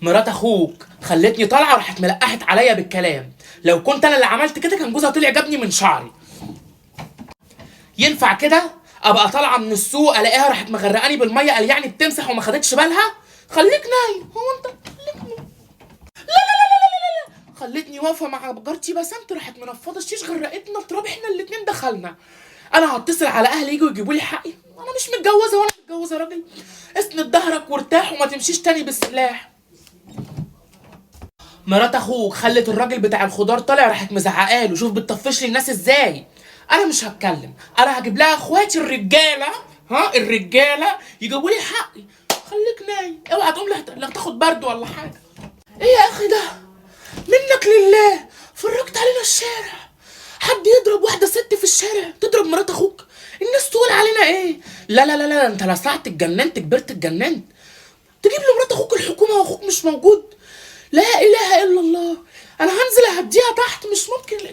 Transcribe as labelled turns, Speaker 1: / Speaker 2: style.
Speaker 1: مرات اخوك خلتني طالعه وراحت ملقحت عليا بالكلام. لو كنت انا اللي عملت كده كان جوزها طلع جابني من شعري. ينفع كده ابقى طالعه من السوق الاقيها راحت مغرقاني بالميه، قال يعني بتمسح وما خدتش بالها؟ خليك نايم. هو انت خليك نايم. خلتني واقفه مع جارتي بسنت راحت منفضه الشيش غرقتنا تراب احنا الاتنين دخلنا. انا هتصل على اهلي يجوا يجيبوا لي حقي. انا مش متجوزه وانا متجوزه راجل. اسند ظهرك وارتاح وما تمشيش تاني بالسلاح. مرات اخوك خلت الراجل بتاع الخضار طالع راحت مزعقاله. شوف بتطفش لي الناس ازاي. انا مش هتكلم، انا هجيب لها اخواتي الرجاله، ها الرجاله يجيبوا لي حقي. خليك نايم، اوعى تقوم لا تاخد برد ولا حاجه. ايه يا اخي ده؟ منك لله فرجت علينا الشارع. حد يضرب واحده ست في الشارع تضرب مرات اخوك؟ الناس تقول علينا ايه؟ لا لا لا لا، انت لسعت اتجننت كبرت اتجننت. تجيب لي مرات اخوك الحكومه واخوك مش موجود؟ لا اله الا الله. انا هنزل اهديها تحت مش ممكن.